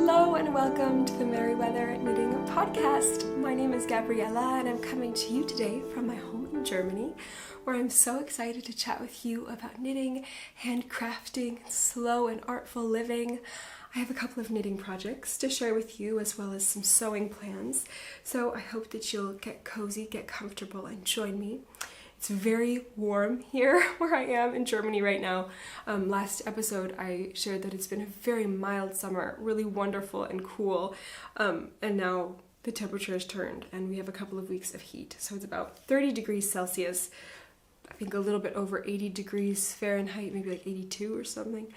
Hello and welcome to the Merryweather Knitting Podcast. My name is Gabriella and I'm coming to you today from my home in Germany, where I'm so excited to chat with you about knitting, handcrafting, slow and artful living. I have a couple of knitting projects to share with you as well as some sewing plans, so I hope that you'll get cozy, get comfortable and join me. It's very warm here where I am in Germany right now. Last episode I shared that it's been a very mild summer, really wonderful and cool, and now the temperature has turned and we have a couple of weeks of heat. So it's about 30 degrees Celsius, I think a little bit over 80 degrees Fahrenheit, maybe like 82 or something.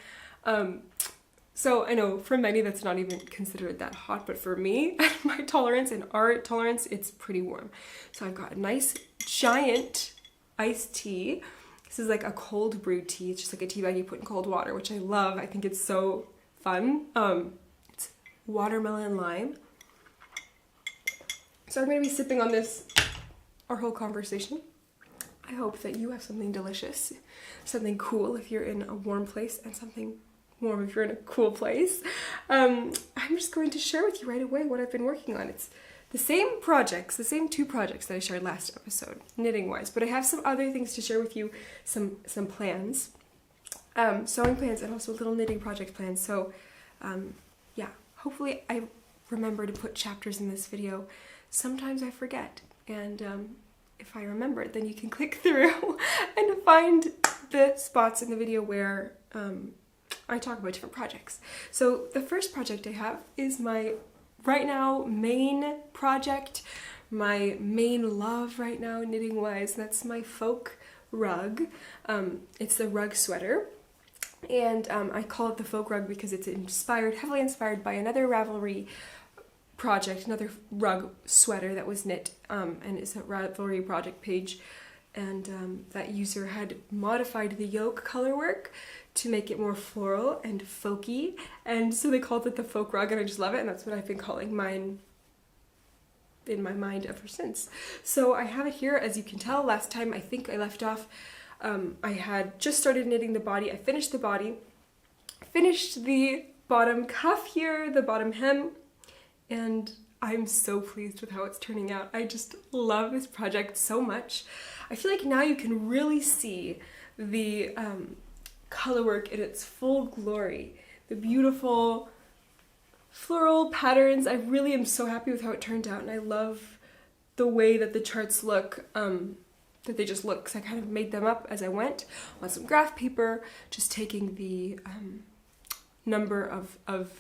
So I know for many that's not even considered that hot, but for me, my tolerance and our tolerance, it's pretty warm. So I've got a nice giant iced tea. This is like a cold brew tea. It's just like a tea bag you put in cold water, which I love. I think it's so fun. It's watermelon lime. So I'm going to be sipping on this our whole conversation. I hope that you have something delicious, something cool if you're in a warm place, and something warm if you're in a cool place. I'm just going to share with you right away what I've been working on. It's the same projects, the same two projects that I shared last episode, knitting-wise, but I have some other things to share with you, some plans, sewing plans, and also little knitting project plans. So, yeah, hopefully I remember to put chapters in this video. Sometimes I forget, and if I remember, then you can click through and find the spots in the video where I talk about different projects. So the first project I have is my right now main project, my main love right now knitting wise. That's my folk rug. It's the rug sweater, and I call it the folk rug because it's heavily inspired by another Ravelry project, another rug sweater that was knit, and it's a Ravelry project page, and that user had modified the yoke colorwork to make it more floral and folky, and so they called it the folk rug, and I just love it, and that's what I've been calling mine in my mind ever since. So I have it here. As you can tell, last time I think I left off, I had just started knitting the body. I finished the body, finished the bottom cuff here, the bottom hem, and I'm so pleased with how it's turning out. I just love this project so much. I feel like now you can really see the colorwork in its full glory. The beautiful floral patterns. I really am so happy with how it turned out, and I love the way that the charts look, that they just look, because I kind of made them up as I went on some graph paper, just taking the number of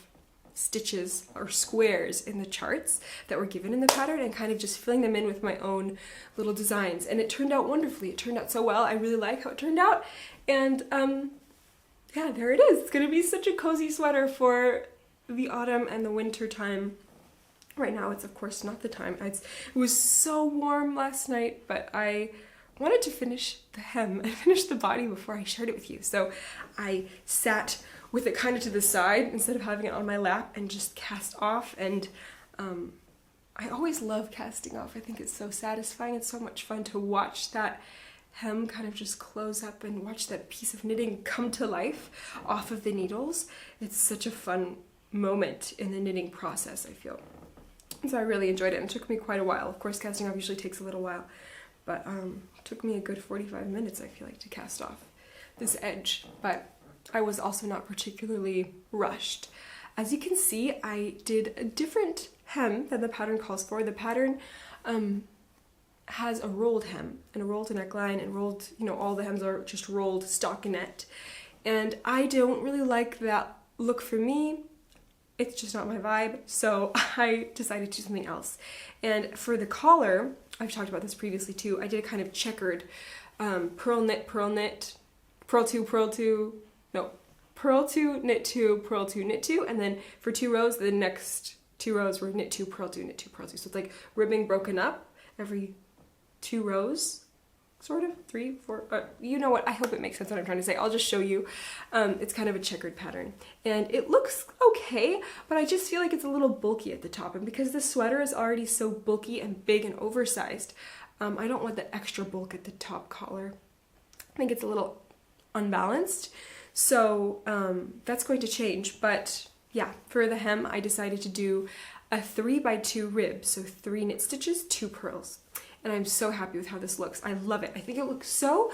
stitches or squares in the charts that were given in the pattern and kind of just filling them in with my own little designs, and it turned out wonderfully. It turned out so well. I really like how it turned out, and yeah, there it is. It's gonna be such a cozy sweater for the autumn and the winter time. Right now it's of course not the time. It was so warm last night, but I wanted to finish the hem and finish the body before I shared it with you, so I sat with it kind of to the side instead of having it on my lap and just cast off. And I always love casting off. I think it's so satisfying. It's so much fun to watch that hem kind of just close up and watch that piece of knitting come to life off of the needles. It's such a fun moment in the knitting process, I feel. So I really enjoyed it, and it took me quite a while. Of course, casting off usually takes a little while, but it took me a good 45 minutes, I feel like, to cast off this edge. But I was also not particularly rushed. As you can see, I did a different hem than the pattern calls for. The pattern has a rolled hem and a rolled neckline and rolled, all the hems are just rolled stockinette. And I don't really like that look for me. It's just not my vibe. So I decided to do something else. And for the collar, I've talked about this previously too, I did a kind of checkered purl knit, purl two, purl two, purl two, knit two, purl two, knit two, and then for 2 rows, the next 2 rows were knit two, purl two, knit two, purl two. So it's like ribbing broken up every 2 rows, sort of, 3, 4, you know what, I hope it makes sense what I'm trying to say. I'll just show you. It's kind of a checkered pattern, and it looks okay, but I just feel like it's a little bulky at the top, and because the sweater is already so bulky and big and oversized, I don't want the extra bulk at the top collar. I think it's a little unbalanced. So that's going to change, but yeah, for the hem, I decided to do a 3x2 rib, so 3 knit stitches, 2 purls. And I'm so happy with how this looks. I love it. I think it looks so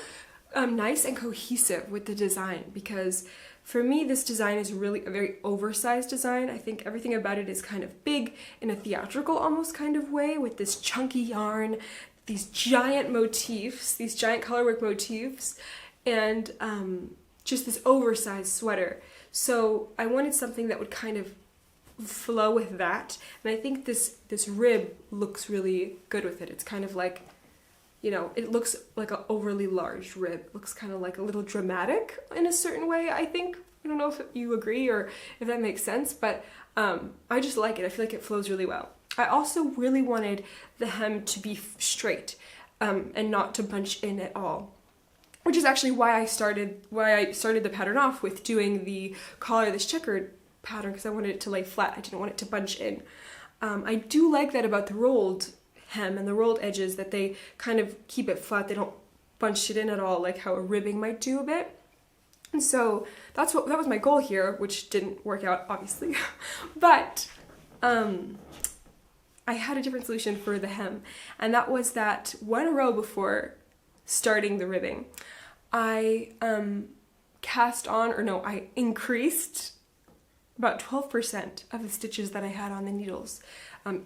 nice and cohesive with the design, because for me, this design is really a very oversized design. I think everything about it is kind of big in a theatrical almost kind of way, with this chunky yarn, these giant motifs, these giant colorwork motifs, and just this oversized sweater. So I wanted something that would kind of flow with that, and I think this rib looks really good with it. It's kind of like, you know, it looks like an overly large rib. It looks kind of like a little dramatic in a certain way, I think. I don't know if you agree or if that makes sense, but I just like it. I feel like it flows really well. I also really wanted the hem to be straight and not to bunch in at all, which is actually why I started the pattern off with doing the collar, this checkered pattern, because I wanted it to lay flat. I didn't want it to bunch in. I do like that about the rolled hem and the rolled edges, that they kind of keep it flat. They don't bunch it in at all, like how a ribbing might do a bit. And so that was my goal here, which didn't work out, obviously. But I had a different solution for the hem, and that was that one row before starting the ribbing, I I increased about 12% of the stitches that I had on the needles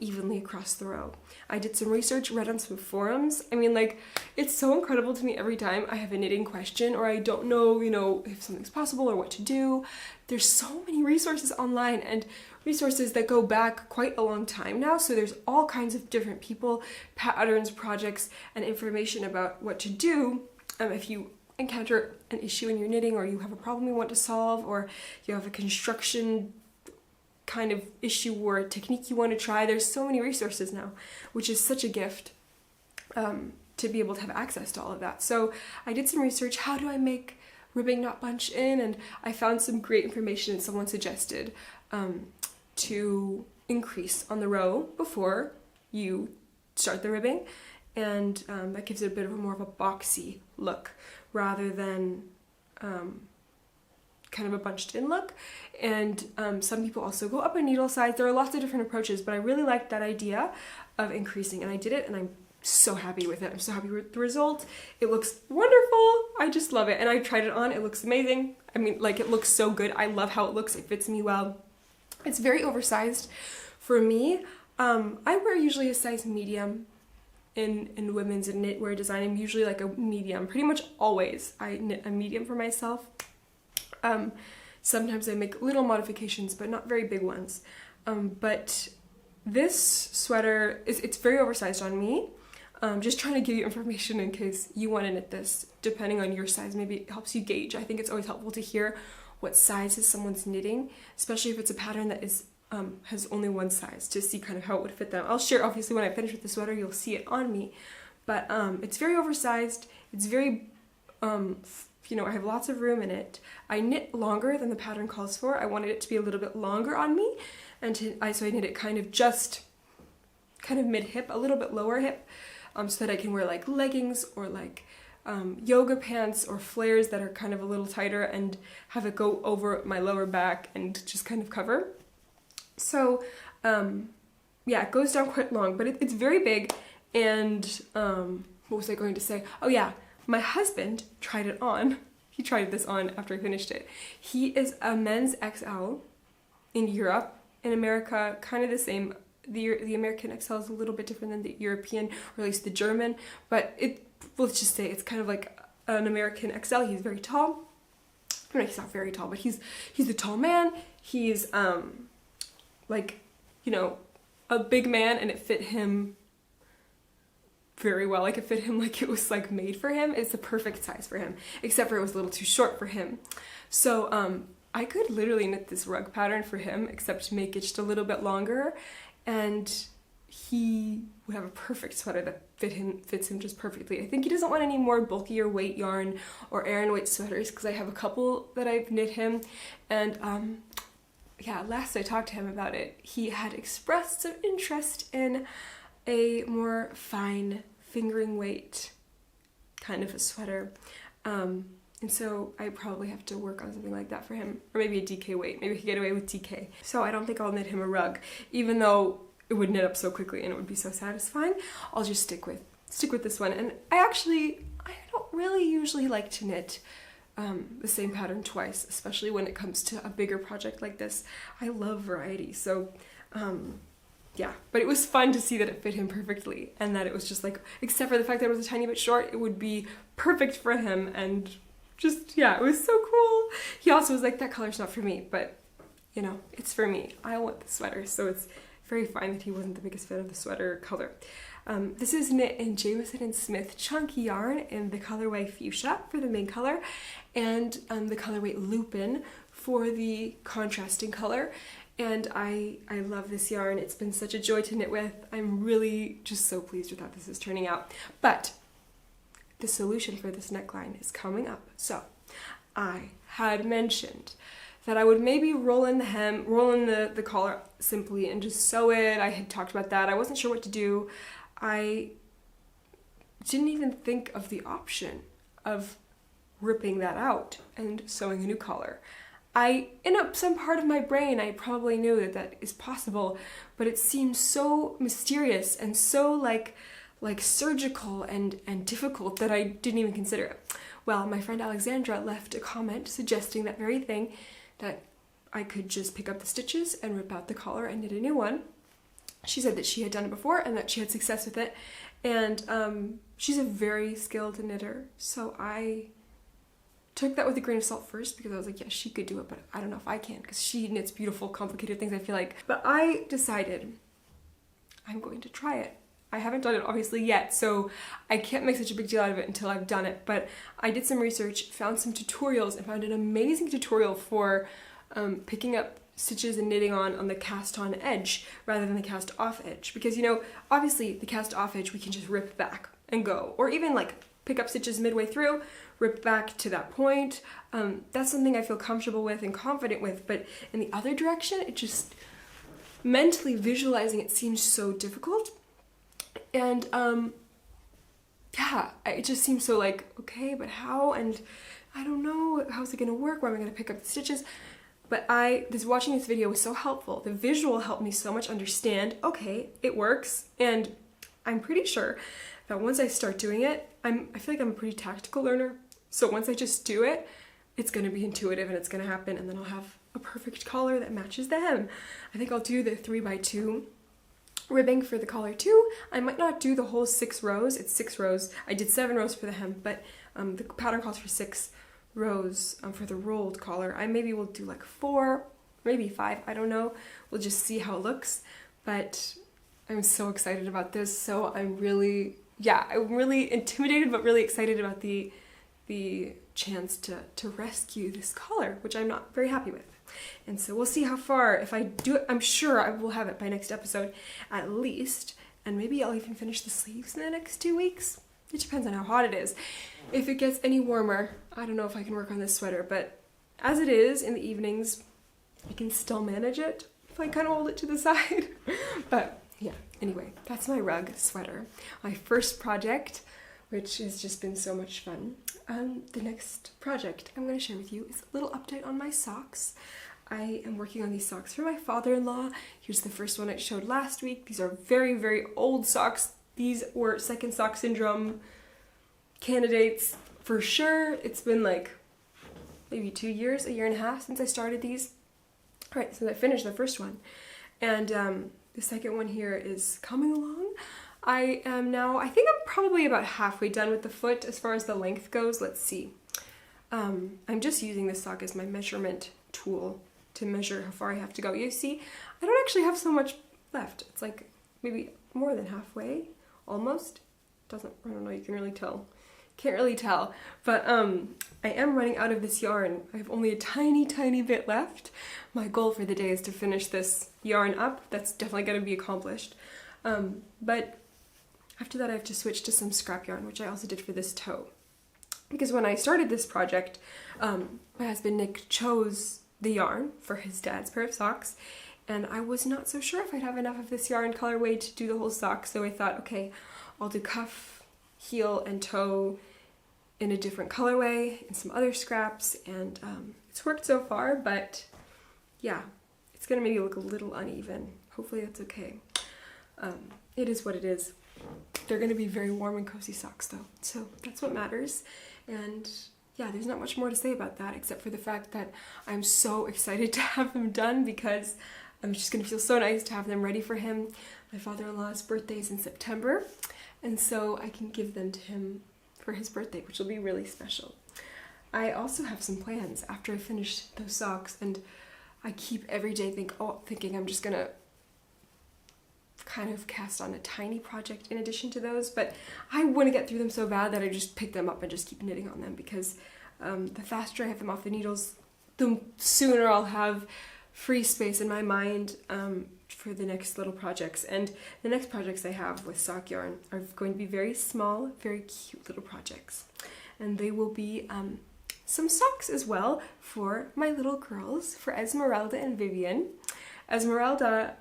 evenly across the row. I did some research, read on some forums. I mean, like, it's so incredible to me every time I have a knitting question or I don't know, you know, if something's possible or what to do. There's so many resources online, and resources that go back quite a long time now. So there's all kinds of different people, patterns, projects, and information about what to do if you encounter an issue in your knitting, or you have a problem you want to solve, or you have a construction kind of issue or a technique you want to try. There's so many resources now, which is such a gift to be able to have access to all of that. So I did some research. How do I make ribbing not bunch in? And I found some great information, and someone suggested to increase on the row before you start the ribbing, and that gives it a bit of a more of a boxy look rather than kind of a bunched in look. And some people also go up a needle size. There are lots of different approaches, but I really liked that idea of increasing, and I did it, and I'm so happy with it. I'm so happy with the result. It looks wonderful. I just love it, and I tried it on. It looks amazing. I mean, like, it looks so good. I love how it looks. It fits me well. It's very oversized for me. I wear usually a size medium in women's and knitwear design. I'm usually like a medium. Pretty much always I knit a medium for myself. Sometimes I make little modifications, but not very big ones. But this sweater, it's very oversized on me. Just trying to give you information in case you want to knit this, depending on your size. Maybe it helps you gauge. I think it's always helpful to hear what size is someone's knitting, especially if it's a pattern that is has only one size, to see kind of how it would fit them. I'll share, obviously, when I finish with the sweater, you'll see it on me. But it's very oversized. It's very, you know, I have lots of room in it. I knit longer than the pattern calls for. I wanted it to be a little bit longer on me, and so I knit it kind of mid-hip, a little bit lower hip, so that I can wear like leggings or like yoga pants or flares that are kind of a little tighter, and have it go over my lower back and just kind of cover. So yeah, it goes down quite long, but it's very big. And what was I going to say? Oh yeah, my husband tried it on. He tried this on after I finished it. He is a men's XL in Europe. In America, kind of the same. The American XL is a little bit different than the European, or at least the German, but let's just say it's kind of like an American XL. He's very tall. I mean, he's not very tall, but he's a tall man. He's like, you know, a big man, and it fit him very well. Like, it fit him like it was like made for him. It's the perfect size for him, except for it was a little too short for him. So I could literally knit this rug pattern for him, except to make it just a little bit longer, and he would have a perfect sweater that fits him just perfectly. I think he doesn't want any more bulkier weight yarn or Aran weight sweaters, because I have a couple that I've knit him, and yeah, last I talked to him about it, he had expressed some interest in a more fine fingering weight kind of a sweater. And And so I probably have to work on something like that for him. Or maybe a DK weight. Maybe I could get away with DK. So I don't think I'll knit him a rug, even though it would knit up so quickly and it would be so satisfying. I'll just stick with this one. And I don't really usually like to knit the same pattern twice, especially when it comes to a bigger project like this. I love variety. So yeah, but it was fun to see that it fit him perfectly and that it was just like, except for the fact that it was a tiny bit short, it would be perfect for him. And just, yeah, it was so cool. He also was like, that color's not for me, but you know, it's for me. I want the sweater. So it's very fine that he wasn't the biggest fan of the sweater color. This is knit in Jamieson & Smith chunky yarn in the colorway Fuchsia for the main color, and the colorway Lupin for the contrasting color. And I love this yarn. It's been such a joy to knit with. I'm really just so pleased with how this is turning out. But the solution for this neckline is coming up. So I had mentioned that I would maybe roll in the collar simply and just sew it. I had talked about that. I wasn't sure what to do. I didn't even think of the option of ripping that out and sewing a new collar. In some part of my brain, I probably knew that that is possible, but it seemed so mysterious and so like surgical and difficult that I didn't even consider it. Well, my friend Alexandra left a comment suggesting that very thing, that I could just pick up the stitches and rip out the collar and knit a new one. She said that she had done it before and that she had success with it, and she's a very skilled knitter, so I took that with a grain of salt first because I was like, yeah, she could do it, but I don't know if I can because she knits beautiful, complicated things, I feel like. But I decided I'm going to try it. I haven't done it obviously yet, so I can't make such a big deal out of it until I've done it, but I did some research, found some tutorials, and found an amazing tutorial for picking up stitches and knitting on the cast on edge rather than the cast off edge, because, you know, obviously the cast off edge we can just rip back and go, or even like pick up stitches midway through, rip back to that point. That's something I feel comfortable with and confident with, but in the other direction, it just, mentally visualizing it seems so difficult. And yeah, it just seems so like, okay, but how? And I don't know, how's it gonna work? Where am I gonna pick up the stitches? But watching this video was so helpful. The visual helped me so much understand, okay, it works. And I'm pretty sure that once I start doing it, I feel like I'm a pretty tactical learner. So once I just do it, it's gonna be intuitive and it's gonna happen, and then I'll have a perfect collar that matches the hem. I think I'll do the 3x2 ribbing for the collar too. I might not do the whole 6 rows. It's 6 rows. I did 7 rows for the hem, but the pattern calls for 6 rows for the rolled collar. I maybe will do like 4, maybe 5, I don't know. We'll just see how it looks. But I'm so excited about this. So I'm really intimidated but really excited about the chance to rescue this collar, which I'm not very happy with. And so we'll see how far. If I do it, I'm sure I will have it by next episode at least, and maybe I'll even finish the sleeves in the next 2 weeks. It depends on how hot it is. If it gets any warmer, I don't know if I can work on this sweater, but as it is in the evenings, I can still manage it if I kind of hold it to the side. But yeah, anyway, that's my rug sweater. My first project, which has just been so much fun. The next project I'm going to share with you is a little update on my socks. I am working on these socks for my father-in-law. Here's the first one I showed last week. These are very, very old socks. These were second sock syndrome candidates for sure. It's been like maybe 2 years, a year and a half since I started these. All right, so I finished the first one. And the second one here is coming along. I think I'm probably about halfway done with the foot as far as the length goes. Let's see. I'm just using this sock as my measurement tool to measure how far I have to go. You see, I don't actually have so much left. It's like maybe more than halfway, almost. I don't know, you can really tell. Can't really tell, but I am running out of this yarn. I have only a tiny, tiny bit left. My goal for the day is to finish this yarn up. That's definitely going to be accomplished. But after that, I have to switch to some scrap yarn, which I also did for this toe. Because when I started this project, my husband Nick chose the yarn for his dad's pair of socks, and I was not so sure if I'd have enough of this yarn colorway to do the whole sock, so I thought, okay, I'll do cuff, heel, and toe in a different colorway and some other scraps, and it's worked so far, but yeah, it's gonna maybe look a little uneven. Hopefully that's okay. It is what it is. They're gonna be very warm and cozy socks though, so that's what matters. And yeah, there's not much more to say about that except for the fact that I'm so excited to have them done, because it's just gonna feel so nice to have them ready for him. My father-in-law's birthday is in September, and so I can give them to him for his birthday, which will be really special. I also have some plans after I finish those socks, and I keep every day thinking I'm just gonna kind of cast on a tiny project in addition to those, but I want to get through them so bad that I just pick them up and just keep knitting on them, because the faster I have them off the needles, the sooner I'll have free space in my mind for the next little projects. And the next projects I have with sock yarn are going to be very small, very cute little projects, and they will be some socks as well for my little girls, for Esmeralda and Vivian. Esmeralda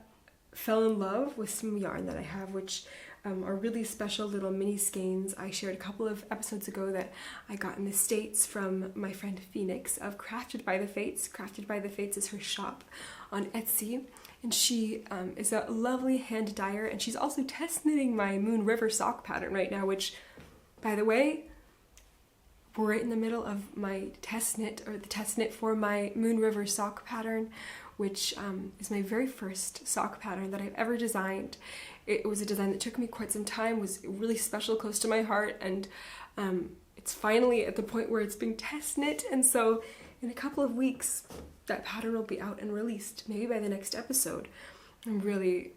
fell in love with some yarn that I have, which are really special little mini skeins. I shared a couple of episodes ago that I got in the States from my friend Phoenix of Crafted by the Fates. Crafted by the Fates is her shop on Etsy, and she is a lovely hand dyer, and she's also test knitting my Moon River sock pattern right now, which, by the way, we're right in the middle of my test knit, or the test knit for my Moon River sock pattern, which is my very first sock pattern that I've ever designed. It was a design that took me quite some time, was really special, close to my heart, and it's finally at the point where it's being test knit, and so in a couple of weeks that pattern will be out and released, maybe by the next episode. I'm really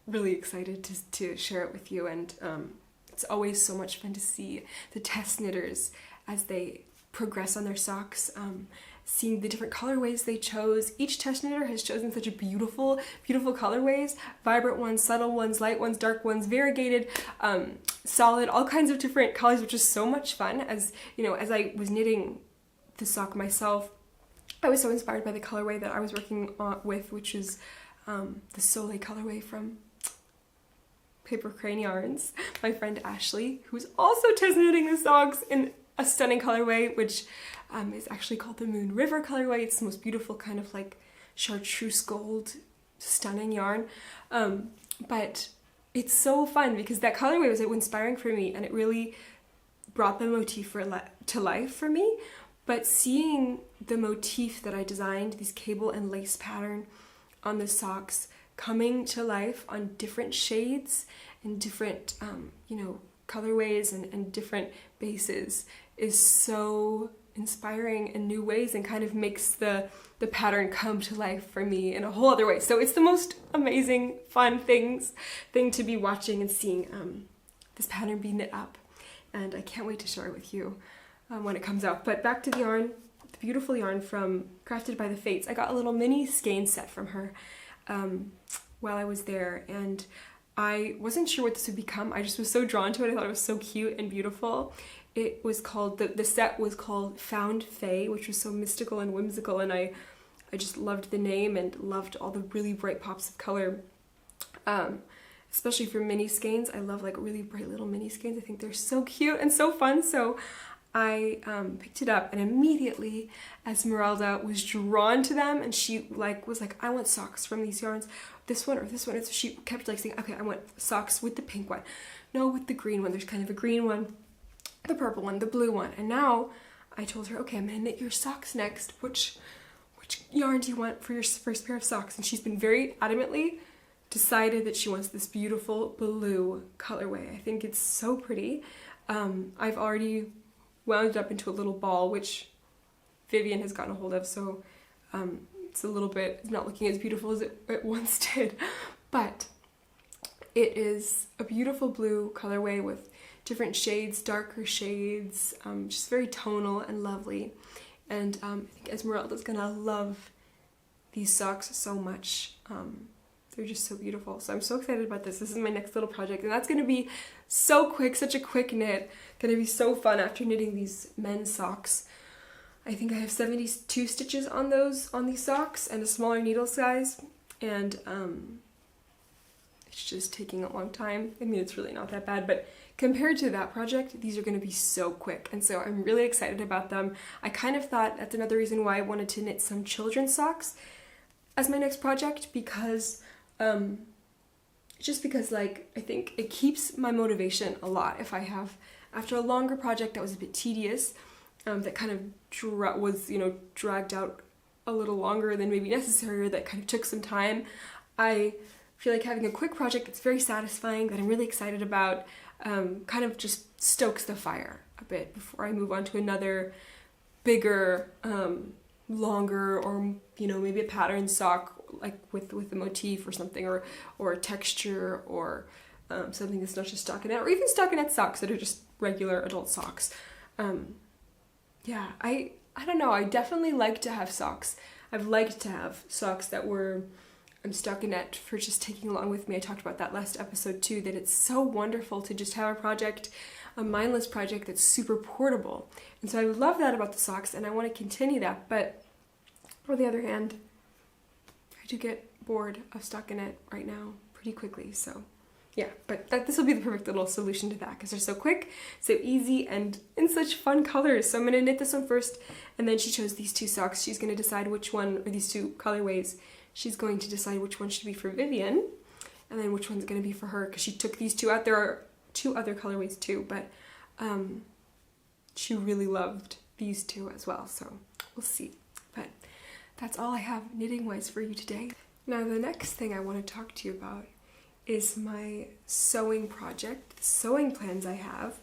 excited to share it with you, and it's always so much fun to see the test knitters as they progress on their socks, seeing the different colorways they chose. Each test knitter has chosen such a beautiful colorways, vibrant ones, subtle ones, light ones, dark ones, variegated, solid, all kinds of different colors, which is so much fun. As you know, as I was knitting the sock myself, I was so inspired by the colorway that I was working with, which is the Soleil colorway from Paper Crane Yarns. My friend Ashley, who's also test knitting the socks in a stunning colorway, which is actually called the Moon River colorway. It's the most beautiful kind of like chartreuse gold, stunning yarn. But it's so fun because that colorway was so inspiring for me, and it really brought the motif to life for me. But seeing the motif that I designed, these cable and lace pattern on the socks, coming to life on different shades and different, colorways and different bases is so inspiring in new ways, and kind of makes the pattern come to life for me in a whole other way. So it's the most amazing, fun thing to be watching and seeing this pattern be knit up. And I can't wait to share it with you when it comes out. But back to the yarn, the beautiful yarn from Crafted by the Fates. I got a little mini skein set from her while I was there, and I wasn't sure what this would become. I just was so drawn to it. I thought it was so cute and beautiful. It was called, the set was called Found Fae, which was so mystical and whimsical, and I just loved the name and loved all the really bright pops of color. Especially for mini skeins. I love like really bright little mini skeins. I think they're so cute and so fun. So I picked it up, and immediately Esmeralda was drawn to them, and she was like, I want socks from these yarns, this one or this one. And so she kept like saying, okay, I want socks with the pink one, no, with the green one, there's kind of a green one, the purple one, the blue one. And now I told her, okay, I'm gonna knit your socks next. Which yarn do you want for your first pair of socks? And she's been very adamantly decided that she wants this beautiful blue colorway. I think it's so pretty. I've already wound it up into a little ball, which Vivian has gotten a hold of, so it's a little bit not looking as beautiful as it once did, but it is a beautiful blue colorway with different shades, darker shades, just very tonal and lovely. And I think Esmeralda's gonna love these socks so much. They're just so beautiful. So I'm so excited about this. This is my next little project, and that's gonna be so quick, such a quick knit. Gonna be so fun after knitting these men's socks. I think I have 72 stitches on these socks and a smaller needle size, and it's just taking a long time. I mean, it's really not that bad, but compared to that project, these are going to be so quick. And so I'm really excited about them. I kind of thought that's another reason why I wanted to knit some children's socks as my next project, because just because like I think it keeps my motivation a lot if I have, after a longer project that was a bit tedious, that kind of was, you know, dragged out a little longer than maybe necessary, or that kind of took some time. I feel like having a quick project that's very satisfying, that I'm really excited about, kind of just stokes the fire a bit before I move on to another bigger, longer, or, you know, maybe a pattern sock like with a motif or something, or a texture, or something that's not just stockinette, or even stockinette socks that are just regular adult socks. Yeah, I don't know, I definitely like to have socks. I've liked to have socks that were stockinette for just taking along with me. I talked about that last episode too, that it's so wonderful to just have a project, a mindless project that's super portable. And so I love that about the socks, and I want to continue that. But on the other hand, I do get bored of stockinette right now pretty quickly. So yeah, but this will be the perfect little solution to that, because they're so quick, so easy, and in such fun colors. So I'm going to knit this one first, and then she chose these two socks. She's going to decide which one, or these two colorways, she's going to decide which one should be for Vivian, and then which one's going to be for her, because she took these two out. There are two other colorways too, but she really loved these two as well, so we'll see. But that's all I have knitting-wise for you today. Now the next thing I want to talk to you about is my sewing project, the sewing plans I have.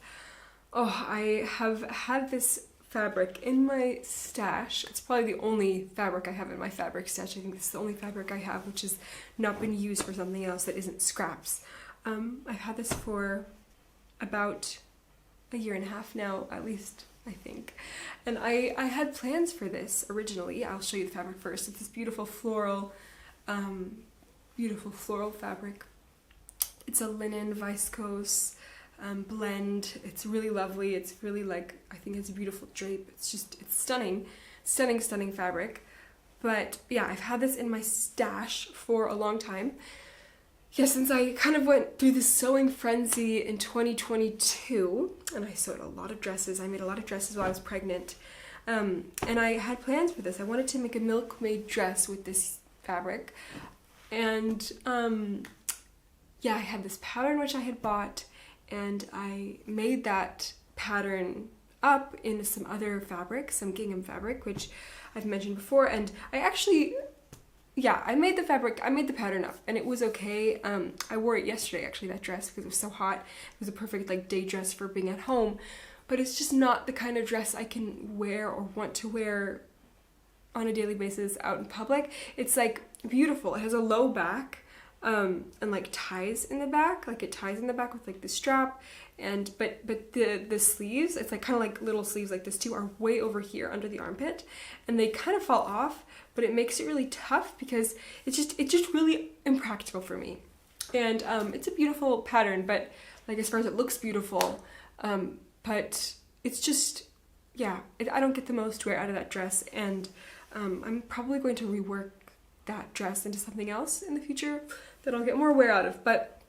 Oh, I have had this fabric in my stash. It's probably the only fabric I have in my fabric stash. I think this is the only fabric I have which has not been used for something else that isn't scraps. I've had this for about a year and a half now, at least, I think. And I had plans for this originally. I'll show you the fabric first. It's this beautiful floral fabric. It's a linen viscose blend. It's really lovely. It's really, like, I think it's a beautiful drape. It's stunning, stunning, stunning fabric. But yeah, I've had this in my stash for a long time. Yeah, since I kind of went through this sewing frenzy in 2022, and I sewed a lot of dresses. I made a lot of dresses while I was pregnant. And I had plans for this. I wanted to make a milkmaid dress with this fabric. And yeah, I had this pattern which I had bought, and I made that pattern up in some other fabric, some gingham fabric, which I've mentioned before. And I actually, yeah, I made the pattern up, and it was okay. I wore it yesterday, actually, that dress, because it was so hot. It was a perfect, like, day dress for being at home, but it's just not the kind of dress I can wear or want to wear on a daily basis out in public. It's, like, beautiful. It has a low back, and like ties in the back, like it ties in the back with like the strap, and but the sleeves, it's like kind of like little sleeves like this too, are way over here under the armpit, and they kind of fall off, but it makes it really tough because it's just really impractical for me. And it's a beautiful pattern, but like as far as it looks beautiful, but it's just, yeah, I don't get the most wear out of that dress, and I'm probably going to rework that dress into something else in the future that I'll get more wear out of. But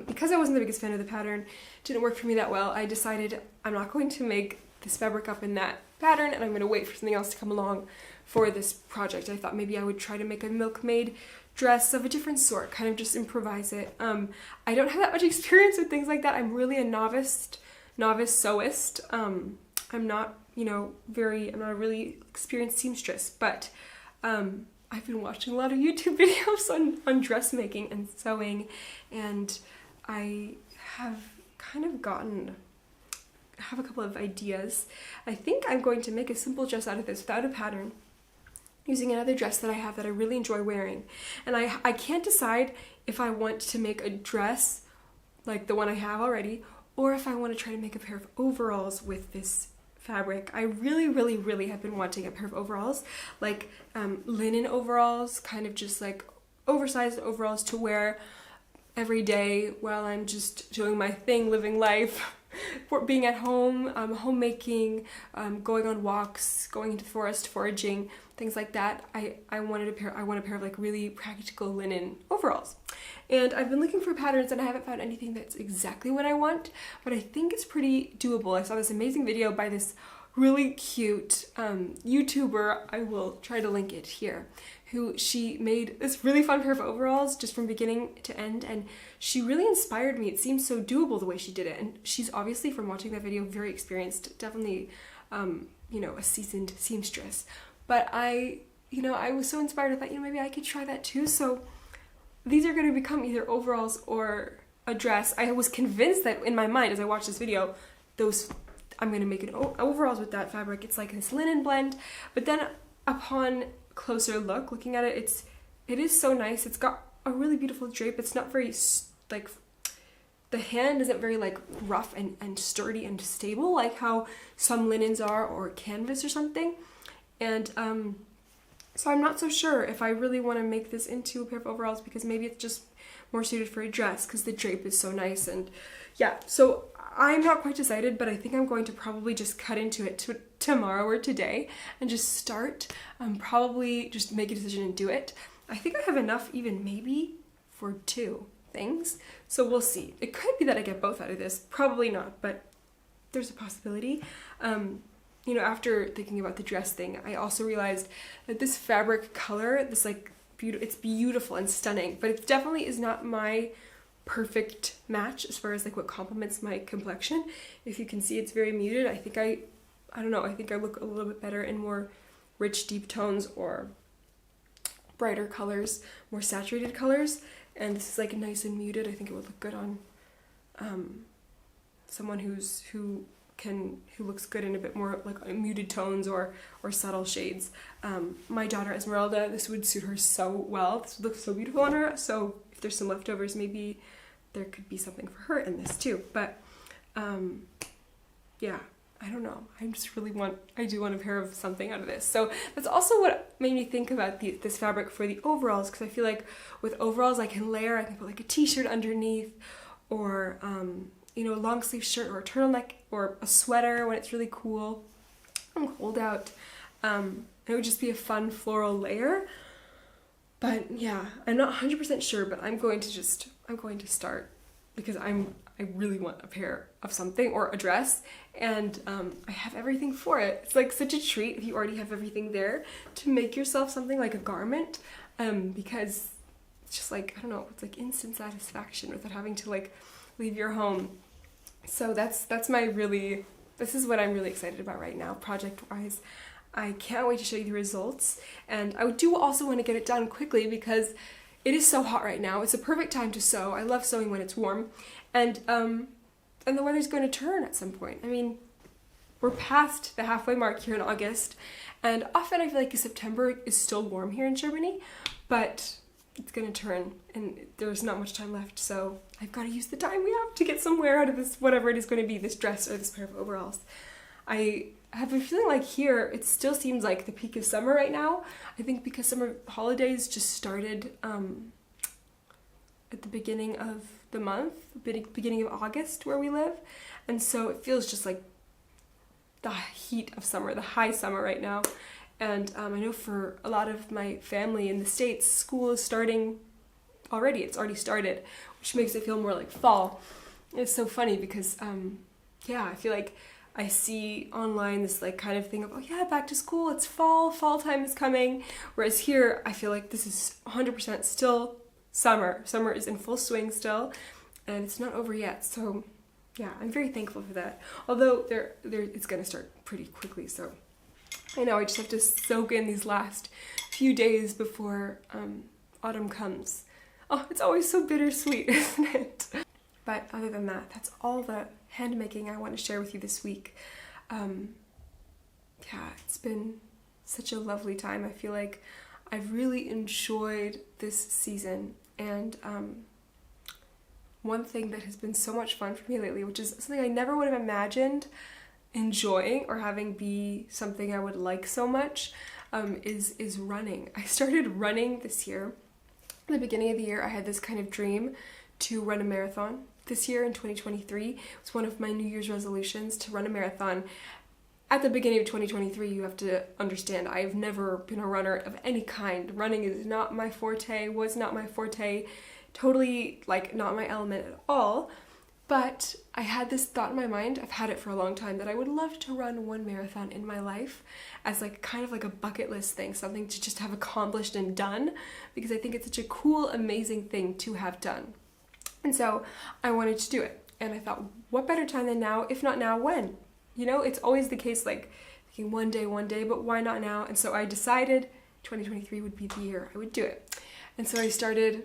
because I wasn't the biggest fan of the pattern, it didn't work for me that well, I decided I'm not going to make this fabric up in that pattern, and I'm going to wait for something else to come along for this project. I thought maybe I would try to make a milkmaid dress of a different sort, kind of just improvise it. I don't have that much experience with things like that. I'm really a novice sewist. I'm not, I'm not a really experienced seamstress, but I've been watching a lot of YouTube videos on dressmaking and sewing, and I have kind of have a couple of ideas. I think I'm going to make a simple dress out of this without a pattern, using another dress that I have that I really enjoy wearing. And I can't decide if I want to make a dress like the one I have already, or if I want to try to make a pair of overalls with this fabric. I really, really, really have been wanting a pair of overalls, like linen overalls, kind of just like oversized overalls to wear every day while I'm just doing my thing, living life. for being at home, homemaking, going on walks, going into the forest, foraging, things like that. I want a pair of like really practical linen overalls. And I've been looking for patterns and I haven't found anything that's exactly what I want, but I think it's pretty doable. I saw this amazing video by this really cute YouTuber, I will try to link it here, who she made this really fun pair of overalls just from beginning to end, and she really inspired me. It seems so doable the way she did it, and she's obviously, from watching that video, very experienced, definitely a seasoned seamstress. But I was so inspired, I thought, maybe I could try that too. So these are going to become either overalls or a dress. I was convinced that in my mind as I watched this video, I'm going to make an overalls with that fabric. It's like this linen blend, but then upon closer looking at it, it is so nice. It's got a really beautiful drape. It's not very like, the hand isn't very like rough and sturdy and stable like how some linens are, or canvas or something. And so I'm not so sure if I really want to make this into a pair of overalls, because maybe it's just more suited for a dress because the drape is so nice. And yeah, so I'm not quite decided, but I think I'm going to probably just cut into it tomorrow or today and just start, probably just make a decision and do it. I think I have enough even maybe for 2 things, so we'll see. It could be that I get both out of this, probably not, but there's a possibility. After thinking about the dress thing, I also realized that this fabric color, this like it's beautiful and stunning, but it definitely is not my perfect match as far as like what complements my complexion. If you can see, it's very muted. I think I look a little bit better in more rich, deep tones or brighter colors, more saturated colors. And this is like nice and muted. I think it would look good on someone who looks good in a bit more like muted tones or subtle shades. My daughter Esmeralda, this would suit her so well. This would look so beautiful on her. So if there's some leftovers, maybe there could be something for her in this too. But yeah, I don't know. I do want a pair of something out of this. So that's also what made me think about this fabric for the overalls, because I feel like with overalls I can put like a t-shirt underneath, or a long sleeve shirt or a turtleneck or a sweater when it's really cool. I'm cold out. It would just be a fun floral layer. But yeah, I'm not 100% sure, but I'm going to start, because I really want a pair of something or a dress, and I have everything for it. It's like such a treat if you already have everything there to make yourself something like a garment, because it's just like, I don't know, it's like instant satisfaction without having to like leave your home. So this is what I'm really excited about right now, project-wise. I can't wait to show you the results, and I do also want to get it done quickly because it is so hot right now. It's a perfect time to sew. I love sewing when it's warm, and the weather's going to turn at some point. I mean, we're past the halfway mark here in August, and often I feel like September is still warm here in Germany, but it's going to turn, and there's not much time left, so I've got to use the time we have to get some wear out of this, whatever it is going to be, this dress or this pair of overalls. I have been feeling like here, it still seems like the peak of summer right now. I think because summer holidays just started at the beginning of the month, beginning of August where we live, and so it feels just like the heat of summer, the high summer right now. And I know for a lot of my family in the States, school is starting already. It's already started, which makes it feel more like fall. It's so funny because, I feel like I see online this like kind of thing of, oh yeah, back to school, it's fall time is coming. Whereas here, I feel like this is 100% still summer. Summer is in full swing still, and it's not over yet. So yeah, I'm very thankful for that. Although it's gonna start pretty quickly, so I know I just have to soak in these last few days before autumn comes. Oh, it's always so bittersweet, isn't it? But other than that, that's all the hand making I want to share with you this week. It's been such a lovely time. I feel like I've really enjoyed this season, and one thing that has been so much fun for me lately, which is something I never would have imagined enjoying or having be something I would like so much, is running. I started running this year. At the beginning of the year, I had this kind of dream to run a marathon this year in 2023. It was one of my New Year's resolutions to run a marathon. At the beginning of 2023, you have to understand, I've never been a runner of any kind. Running is not my forte, was not my forte, totally like not my element at all. But I had this thought in my mind, I've had it for a long time, that I would love to run one marathon in my life as like kind of like a bucket list thing, something to just have accomplished and done, because I think it's such a cool, amazing thing to have done. And so I wanted to do it. And I thought, what better time than now? If not now, when? You know, it's always the case, like thinking one day, but why not now? And so I decided 2023 would be the year I would do it. And so I started,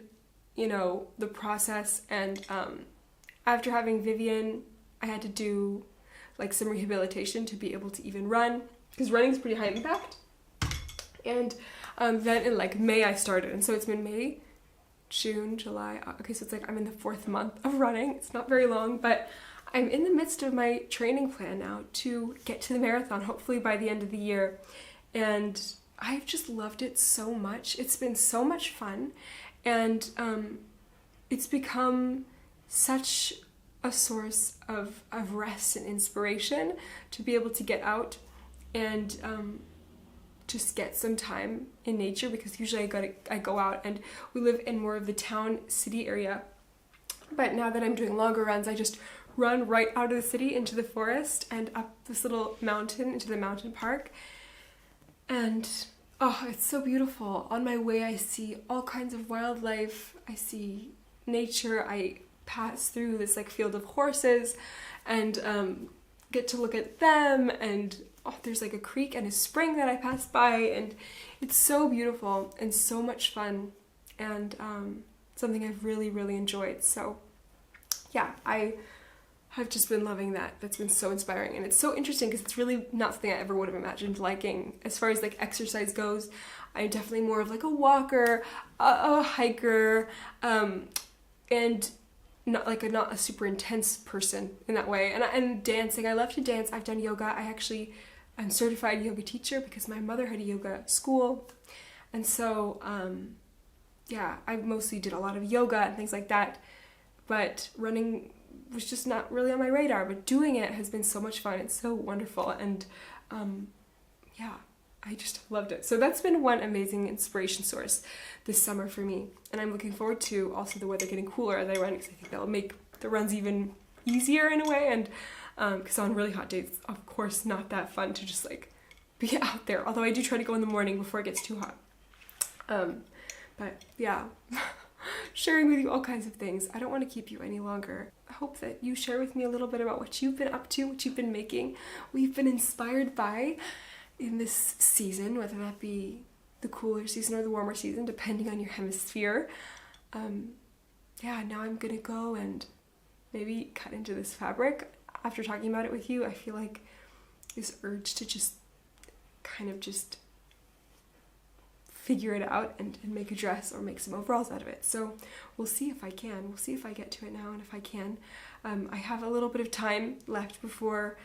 you know, the process, and after having Vivian, I had to do like some rehabilitation to be able to even run, because running is pretty high impact. And then in like May I started, and so it's been May, June, July, okay, so it's like I'm in the 4th month of running. It's not very long, but I'm in the midst of my training plan now to get to the marathon, hopefully by the end of the year. And I've just loved it so much. It's been so much fun, and it's become such a source of rest and inspiration to be able to get out and just get some time in nature, because usually I go out, and we live in more of the town city area. But now that I'm doing longer runs, I just run right out of the city into the forest and up this little mountain into the mountain park. And oh, it's so beautiful. On my way, I see all kinds of wildlife. I see nature. I pass through this like field of horses and get to look at them, and oh, there's like a creek and a spring that I pass by, and it's so beautiful and so much fun, and something I've really, really enjoyed. So yeah, I've just been loving that. That's been so inspiring, and it's so interesting because it's really not something I ever would have imagined liking. As far as like exercise goes, I'm definitely more of like a walker, a hiker, and not a super intense person in that way. And dancing, I love to dance. I've done yoga. I'm certified yoga teacher because my mother had a yoga school, and so yeah, I mostly did a lot of yoga and things like that. But running was just not really on my radar, but doing it has been so much fun. It's so wonderful, and yeah, I just loved it. So that's been one amazing inspiration source this summer for me, and I'm looking forward to also the weather getting cooler as I run, because I think that'll make the runs even easier in a way, and because on really hot days, of course, not that fun to just like be out there, although I do try to go in the morning before it gets too hot. But yeah, sharing with you all kinds of things. I don't want to keep you any longer. I hope that you share with me a little bit about what you've been up to, what you've been making, what you've been inspired by in this season, whether that be the cooler season or the warmer season, depending on your hemisphere. Yeah, now I'm gonna go and maybe cut into this fabric. After talking about it with you, I feel like this urge to just kind of just figure it out and make a dress or make some overalls out of it. So we'll see if I can. We'll see if I get to it now, and if I can. I have a little bit of time left before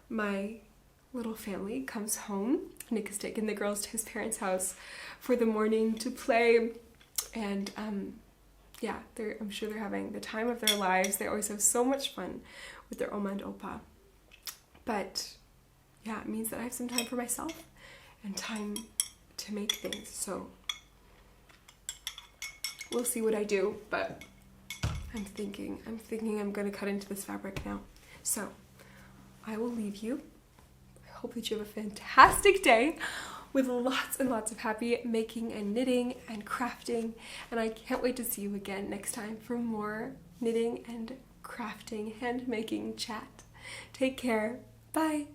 my little family comes home. Nick has taken the girls to his parents' house for the morning to play, and yeah, I'm sure they're having the time of their lives. They always have so much fun with their Oma and Opa. But yeah, it means that I have some time for myself and time to make things. So we'll see what I do, but I'm thinking I'm gonna cut into this fabric now. So I will leave you. I hope that you have a fantastic day with lots and lots of happy making and knitting and crafting, and I can't wait to see you again next time for more knitting and crafting, hand making chat. Take care. Bye.